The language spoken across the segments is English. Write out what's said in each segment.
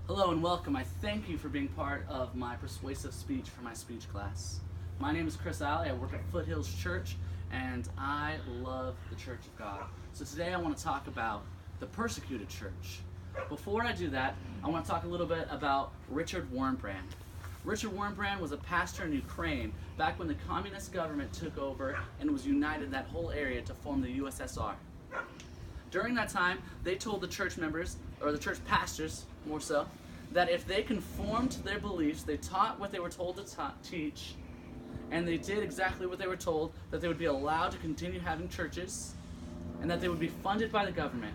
Hello and welcome. I thank you for being part of my persuasive speech for my speech class. My name is Chris Alley. I work at Foothills Church and I love the Church of God. So today I want to talk about the persecuted church. Before I do that, I want to talk a little bit about Richard Wurmbrand. Richard Wurmbrand was a pastor in Ukraine back when the communist government took over and was united that whole area to form the USSR. During that time, they told the church members, or the church pastors more so, that if they conformed to their beliefs, they taught what they were told to teach, and they did exactly what they were told, that they would be allowed to continue having churches, and that they would be funded by the government.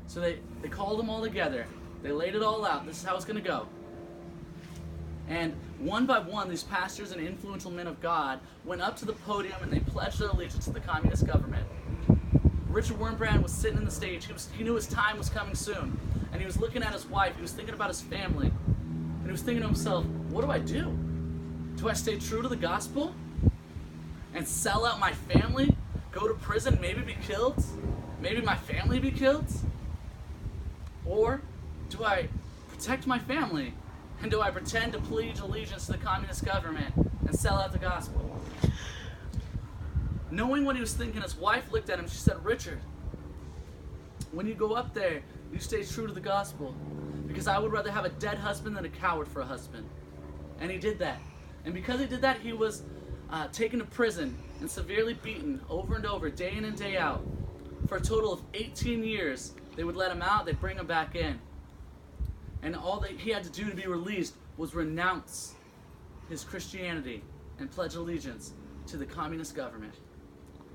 So they called them all together. They laid it all out. This is how it's going to go. And one by one, these pastors and influential men of God went up to the podium and they pledged their allegiance to the communist government. Richard Wurmbrand was sitting in the stage. He knew his time was coming soon. And he was looking at his wife. He was thinking about his family. And he was thinking to himself, what do I do? Do I stay true to the gospel? And sell out my family? Go to prison? Maybe be killed? Maybe my family be killed? Or do I protect my family? And do I pretend to pledge allegiance to the communist government and sell out the gospel? Knowing what he was thinking, his wife looked at him. She said, Richard, when you go up there, you stay true to the gospel. Because I would rather have a dead husband than a coward for a husband. And he did that. And because he did that, he was taken to prison and severely beaten over and over, day in and day out. For a total of 18 years, they would let him out, they'd bring him back in. And all that he had to do to be released was renounce his Christianity and pledge allegiance to the communist government.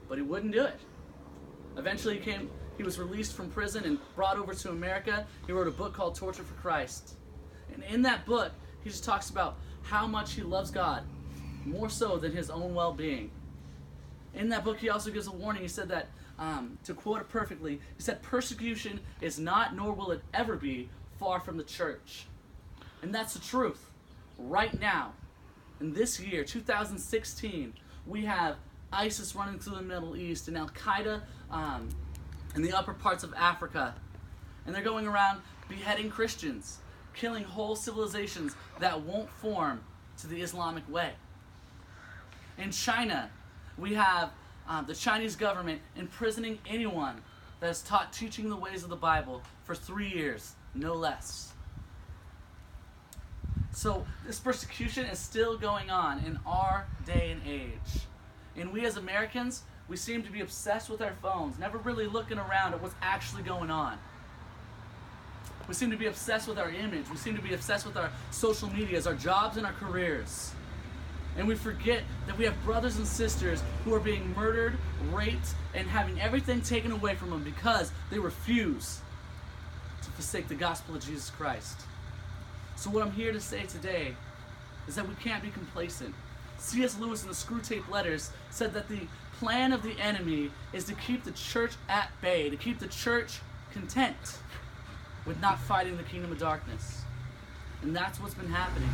But he wouldn't do it. Eventually he was released from prison and brought over to America. He wrote a book called Torture for Christ. And in that book, he just talks about how much he loves God, more so than his own well-being. In that book, he also gives a warning. He said that, to quote it perfectly, he said, persecution is not, nor will it ever be, far from the church. And that's the truth. Right now, in this year, 2016, we have ISIS running through the Middle East and Al-Qaeda in the upper parts of Africa. And they're going around beheading Christians, killing whole civilizations that won't form to the Islamic way. In China, we have the Chinese government imprisoning anyone that has taught teaching the ways of the Bible for 3 years. No less. So this persecution is still going on in our day and age. And we as Americans, we seem to be obsessed with our phones, never really looking around at what's actually going on. We seem to be obsessed with our image. We seem to be obsessed with our social medias, our jobs, and our careers. And we forget that we have brothers and sisters who are being murdered, raped, and having everything taken away from them because they refuse to forsake the gospel of Jesus Christ. So what I'm here to say today is that we can't be complacent. C.S. Lewis in the Screwtape Letters said that the plan of the enemy is to keep the church at bay, to keep the church content with not fighting the kingdom of darkness. And that's what's been happening.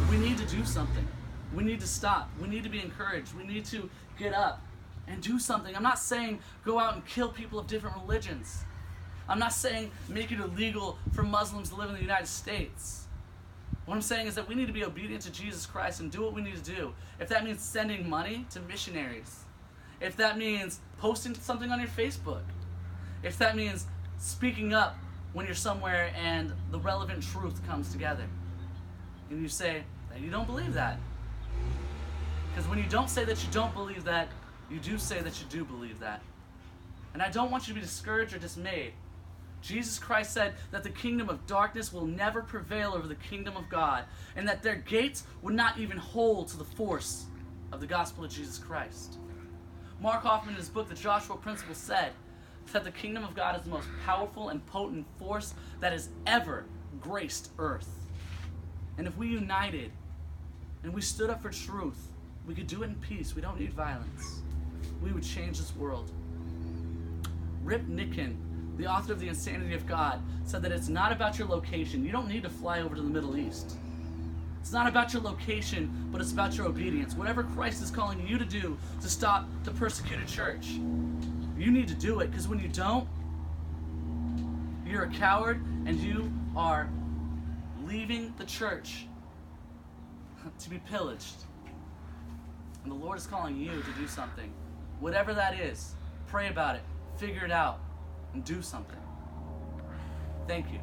We need to do something. We need to stop. We need to be encouraged. We need to get up and do something. I'm not saying go out and kill people of different religions. I'm not saying make it illegal for Muslims to live in the United States. What I'm saying is that we need to be obedient to Jesus Christ and do what we need to do. If that means sending money to missionaries, if that means posting something on your Facebook, if that means speaking up when you're somewhere and the relevant truth comes together, and you say that you don't believe that. Because when you don't say that you don't believe that, you do say that you do believe that. And I don't want you to be discouraged or dismayed. Jesus Christ said that the kingdom of darkness will never prevail over the kingdom of God, and that their gates would not even hold to the force of the gospel of Jesus Christ. Mark Hoffman, in his book, The Joshua Principle, said that the kingdom of God is the most powerful and potent force that has ever graced earth. And if we united and we stood up for truth, we could do it in peace. We don't need violence. We would change this world. Rip Nicken, the author of The Insanity of God, said that it's not about your location. You don't need to fly over to the Middle East. It's not about your location, but it's about your obedience. Whatever Christ is calling you to do to stop the persecuted church, you need to do it, because when you don't, you're a coward and you are leaving the church to be pillaged. And the Lord is calling you to do something. Whatever that is, pray about it, figure it out, and do something. Thank you.